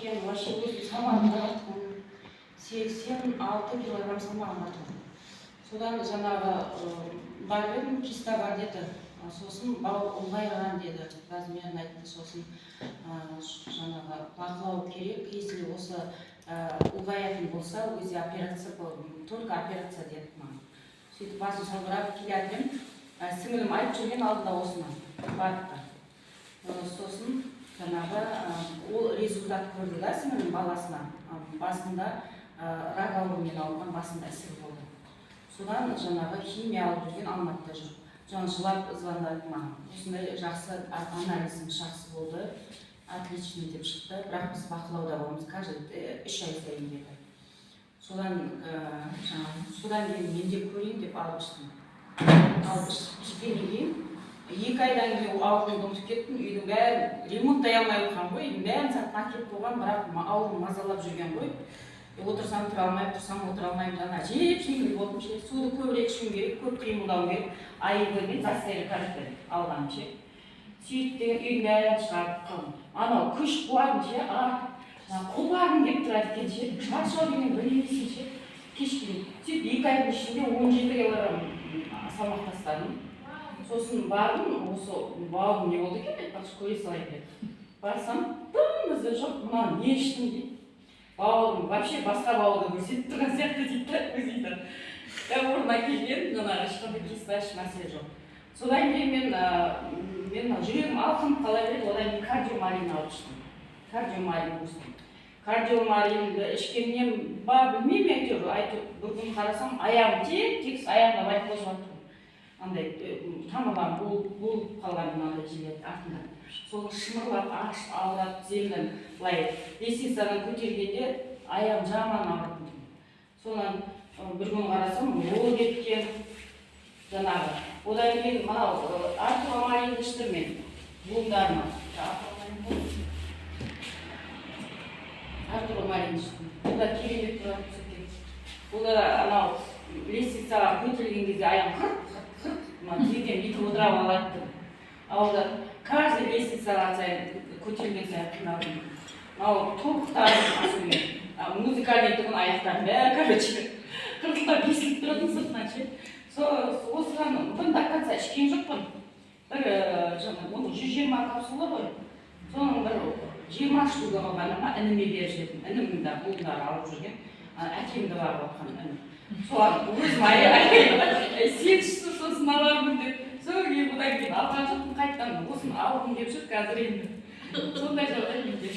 мен вообще өзім салмағымда 86 килограмм салмағым бар. Содан жаңағы бар едім, киста бар деді. Сосын бау ұлғайған деді, размерін айтты. Сосын жаңағы бақылау керек, если осы ұлғаятын болса, ол кезде операция болды, только операция деді маған. Сөйтіп басым салбырап келе сіңілім айтып жүрген алдында осыны барыпты. Сосын жаңағы ол результат көрді да сіңілім баласына. Басында рак ауруымен ауырған, басында ісік болды. Содан жаңағы химия алып жүрген Алматыда жүр. Жаңа жылап звондады маған. Осындай жақсы анализіңіз жақсы болды, отличный деп шықты, бірақ біз бақылауда боламыз, каждый 3 ай сайын деді. Содан кейін мен де көрейін деп алып іштім. Алып ішкеннен кейін 2 айдан кейін ауырым ұмытып кеттім, үйдің бәрін ремонттай алмай отырған ғой, үйдің бәрін сатып әкеліп қойған, бірақ ауырым мазалап жүрген ғой. Отырсам тұра алмайым, тұрсам отыра алмайым, жаңа жеп-жеңіл болдым, суды көбірек ішуім керек, көп қимылдауым керек. Айы мен застелі карты алғаным ше. Сөйтіп деген үйдің бәрін шығарып қалдым. Анау күш қуарым ше, қоларым келіп тұрады екен ше, шаршау деген білмейсің ше, кешкілен. Сөйтіп 2 айдың ішінде 17 килограмм салмақ тастадым. Сосын бардым, осы бауырым не болды екен, айтпақшы көре салайын деді. Барсам, тым жоқ, мынаны не іштім дейді. Бауырым, вообще басқа бауырды көрсетіп тұрған сияқты дейді. Орнына келген, жаңағы ешқандай киста мәселе жоқ. Содан кейін мен жүрегім алқынып қала береді, одан кейін кардиомарин алып іштім. Кардиомарин өстім. Кардиомаринді ішкеннен білмеймін, әйтеуір бір күн қарасам, аяғым тек аяғымда байып қозғалып. Андай тамырларым болып қалған мынандай жерлерді артында. Сол шымырлап, ауырап, землен былай лестницадан көтергенде аяғым жаман ауырып. Сонан бір күн қарасам, ол кеткен жаңағы. Одан кейін мынау артромаринді іштім мен буындарыма. Артромарин іштім. Бұл да керемет тұрады түсірген. Бұл да анау лестницаға көтерілген кезде аяғым қырт-қырт тізеден бүйтіп отырап алады. Ауылда каждый лестницаға көтерілген сайын қиналдым. Мынау тобықтарым асымен, музыкальный тұғын аяқтарым бәрі, короче, қыртылап бесіліп тұратын сыртынан ше. Осыған бұн до конца ішкен жоқпын. Бір 120 капсула ғой. Соның бір 20 штука қалғанына ініме беріп жібердім. Інімнің де буындары алып жүрген, әкемді барып отқан інім. Соған өзім сеншісі сосын алармын деп. Содан кейін бұдан кейін алған жоқпын, қайттан осыны алғым деп жүр қазір енді. Сондай жағдай менде.